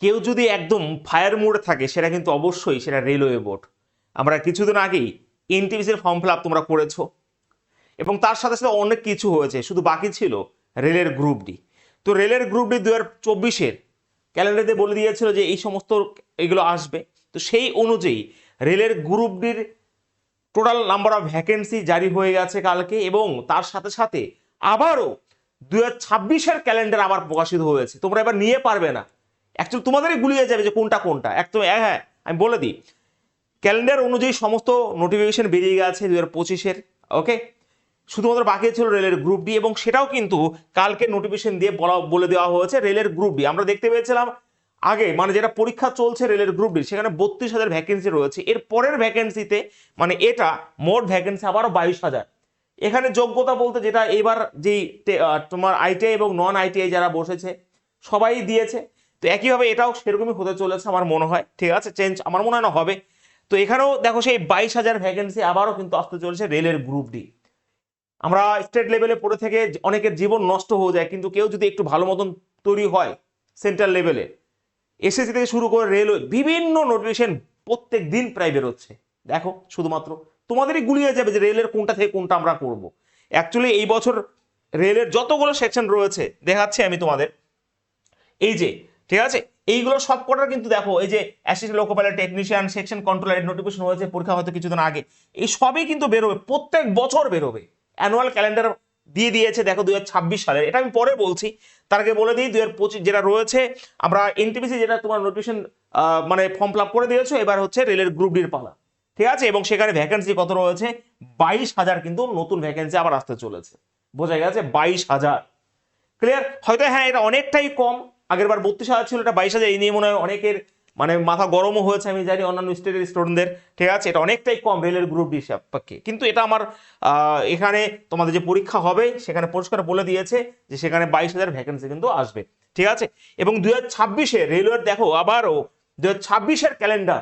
কেউ যদি একদম ফায়ার মোডে থাকে সেটা কিন্তু অবশ্যই সেটা রেলওয়ে বোর্ড। আমরা কিছুদিন আগেই এনটিপিসির ফর্ম ফিল আপ তোমরা করেছো, এবং তার সাথে সাথে অনেক কিছু হয়েছে, শুধু বাকি ছিল রেলের গ্রুপ ডি। তো রেলের গ্রুপ ডি 2024-এর ক্যালেন্ডারে বলে দিয়েছিল যে এই সমস্ত এগুলো আসবে। তো সেই অনুযায়ী রেলের গ্রুপ ডির টোটাল নাম্বার অফ ভ্যাকেন্সি জারি হয়ে গেছে কালকে, এবং তার সাথে সাথে আবারও 2026-এর ক্যালেন্ডার আবার প্রকাশিত হয়েছে। তোমরা এবার নিয়ে পারবে না, অ্যাকচুয়ালি তোমাদেরই গুলিয়ে যাবে যে কোনটা কোনটা একদম। হ্যাঁ, আমি বলে দিই, ক্যালেন্ডার অনুযায়ী সমস্ত নোটিফিকেশন বেরিয়ে গেছে 2025-এর। ওকে, শুধুমাত্র বাকি ছিল রেলের গ্রুপ ডি, এবং সেটাও কিন্তু কালকে নোটিফিকেশন দিয়ে বলে দেওয়া হয়েছে রেলের গ্রুপ ডি। আমরা দেখতে পেয়েছিলাম আগে, মানে যেটা পরীক্ষা চলছে রেলের গ্রুপ ডি, সেখানে 32,000 ভ্যাকেন্সি রয়েছে। এর পরের ভ্যাকেন্সিতে মানে এটা মোট ভ্যাকেন্সি আবারও 22,000। এখানে যোগ্যতা বলতে যেটা এবার যেই তোমার আইটিআই এবং নন আইটিআই যারা বসেছে সবাই দিয়েছে। তো একইভাবে এটাও সেরকমই হতে চলেছে আমার মনে হয়। ঠিক আছে, চেঞ্জ আমার মনে হয় না হবে। তো এখানেও দেখো সেই 22,000 ভ্যাকেন্সি আবারও কিন্তু আসতে চলেছে রেলের গ্রুপ ডি। আমরা স্টেট লেভেলে পড়ে থেকে অনেকের জীবন নষ্ট হয়ে যায়, কিন্তু কেউ যদি একটু ভালো মতন তৈরি হয় সেন্ট্রাল লেভেলে, এসএসসি থেকে শুরু করে রেলওয়ে বিভিন্ন নোটিফিকেশন প্রত্যেক দিন প্রায় বেরোচ্ছে। দেখো শুধুমাত্র তোমাদেরই গুলিয়ে যাবে যে রেলের কোনটা থেকে কোনটা আমরা করব। অ্যাকচুয়ালি এই বছর রেলের যতগুলো সেকশন রয়েছে দেখাচ্ছি আমি তোমাদের, এই যে ঠিক আছে, এইগুলো সব কটার কিন্তু দেখো, এই যে assistant loco pilot technician, section controller notification হয়েছে, পরীক্ষা হয়তো কিছুদিন আগে, এই সবই কিন্তু বেরোবে, প্রত্যেক বছর বেরোবে। অ্যানুয়াল ক্যালেন্ডার দিয়ে দিয়েছে দেখো 2026 সালের, এটা আমি পরে বলছি। তার আগে বলে দিই 2025 যেটা রয়েছে, আমরা এনটিপিসি যেটা তোমার নোটিফিকেশন মানে ফর্ম ফিল আপ করে দিয়েছো, এবার হচ্ছে রেলের গ্রুপ ডির পালা। ঠিক আছে, এবং সেখানে ভ্যাকেন্সি কত রয়েছে? 22,000 কিন্তু নতুন ভ্যাকেন্সি আবার আসতে চলেছে। বোঝা গেছে? 22,000। ক্লিয়ার? হয়তো হ্যাঁ এটা অনেকটাই কম, আগের বার 32,000 ছিল, এটা 22,000। এই নিয়ে মনে হয় অনেকের মানে মাথা গরমও হয়েছে, আমি জানি অন্যান্য স্টেটের স্টুডেন্টদের। ঠিক আছে, এটা অনেকটাই কম রেলের গ্রুপ ডি পক্ষে, কিন্তু এটা আমার এখানে তোমাদের যে পরীক্ষা হবে সেখানে পরিষ্কার বলে দিয়েছে যে সেখানে 22,000 ভ্যাকেন্সি কিন্তু আসবে। ঠিক আছে, এবং 2026-এ রেলওয়ের দেখো আবারও 2026-এর ক্যালেন্ডার,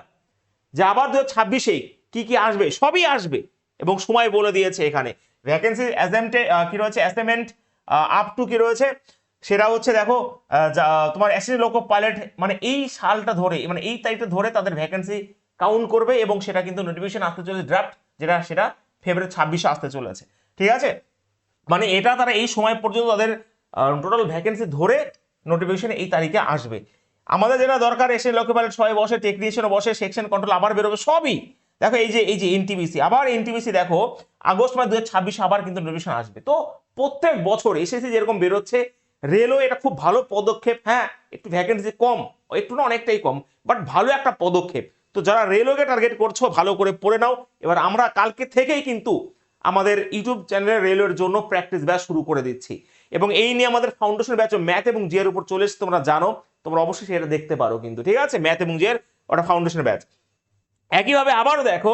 যে আবার 2026-এ কি কি আসবে সবই আসবে, এবং সময় বলে দিয়েছে এখানে। ভ্যাকেন্সি কি রয়েছে, অ্যাসাইনমেন্ট আপ টু কি রয়েছে সেটা হচ্ছে দেখো তোমার অ্যাসিস্ট্যান্ট লোকো পাইলট, মানে এই সালটা ধরে, মানে এই তারিখটা ধরে তাদের ভ্যাকেন্সি কাউন্ট করবে, এবং সেটা কিন্তু নোটিফিকেশন আসতে চলেছে ড্রাফট, যেটা সেটা ফেব্রুয়ারি 26-এ আসতে চলেছে। ঠিক আছে, মানে এটা তারা এই সময় পর্যন্ত তাদের টোটাল ভ্যাকেন্সি ধরে নোটিফিকেশন এই তারিখে আসবে। আমাদের যেটা দরকার, এসে লোকো পাইলট সবাই বসে, টেকনিশিয়ানও বসে, সেকশন কন্ট্রোল আবার বেরোবে, সবই দেখো। এই যে এনটিপিসি, আবার এনটিপিসি দেখো আগস্ট মাস 2026 আবার কিন্তু নোটিফিকেশন আসবে। তো প্রত্যেক বছর এসএসসি যেরকম বেরোচ্ছে, রেলওয়ে এটা খুব ভালো পদক্ষেপ। হ্যাঁ, একটু ভ্যাকেন্সি কম, একটু না অনেকটাই কম, বাট ভালো একটা পদক্ষেপ। তো যারা রেলওয়েকে টার্গেট করছো ভালো করে পড়ে নাও। এবার আমরা কালকে থেকেই কিন্তু আমাদের ইউটিউব চ্যানেলে রেলওয়ের জন্য প্র্যাকটিস ব্যাচ শুরু করে দিচ্ছি, এবং এই নিয়ে আমাদের ফাউন্ডেশন ব্যাচ ম্যাথ এবং জিএর উপর চলে এসেছে, তোমরা জানো, তোমরা অবশ্যই সেটা দেখতে পারো কিন্তু। ঠিক আছে, ম্যাথ এবং জিএর ওটা ফাউন্ডেশন ব্যাচ। একইভাবে আবারও দেখো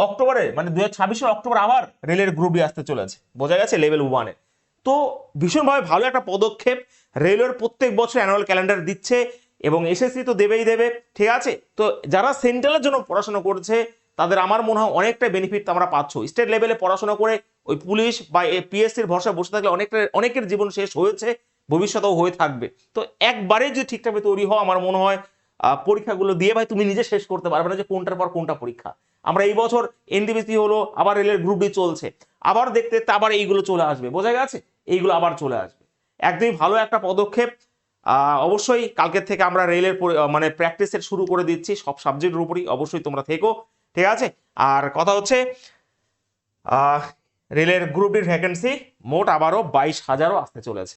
অক্টোবরে, মানে 2026-এর অক্টোবর আবার রেলের গ্রুপ ডি আসতে চলেছে। বোঝা গেছে? লেভেল 1-এ। তো ভীষণভাবে ভালো একটা পদক্ষেপ। রেলওয়ের প্রত্যেক বছর অ্যানুয়াল ক্যালেন্ডার দিচ্ছে, এবং এসএসসি তো দেবেই দেবে। ঠিক আছে, তো যারা সেন্ট্রালের জন্য পড়াশোনা করছে তাদের আমার মনে হয় অনেকটা বেনিফিট আমরা পাচ্ছ। স্টেট লেভেলে পড়াশোনা করে ওই পুলিশ বা পিএসসির ভরসায় বসে থাকলে অনেকের জীবন শেষ হয়েছে, ভবিষ্যতেও হয়ে থাকবে। তো একবারে যদি ঠিকঠাক তৈরি হওয়া, আমার মনে হয় পরীক্ষাগুলো দিয়ে ভাই তুমি নিজে শেষ করতে পারবে না যে কোনটার পর কোনটা পরীক্ষা। আমরা এই বছর এনটিপিসি হলো, আবার রেলের গ্রুপ ডি চলছে, আবার দেখতে দেখতে আবার এইগুলো চলে আসবে। বোঝা গেছে? এইগুলো আবার চলে আসবে। একদমই ভালো একটা পদক্ষেপ। অবশ্যই কালকের থেকে আমরা রেলের মানে প্র্যাকটিসের শুরু করে দিচ্ছি সব সাবজেক্টের উপরই, অবশ্যই তোমরা থেকো। ঠিক আছে, আর কথা হচ্ছে রেলের গ্রুপ ডির ভ্যাকেন্সি মোট আবারও 22,000 আসতে চলেছে।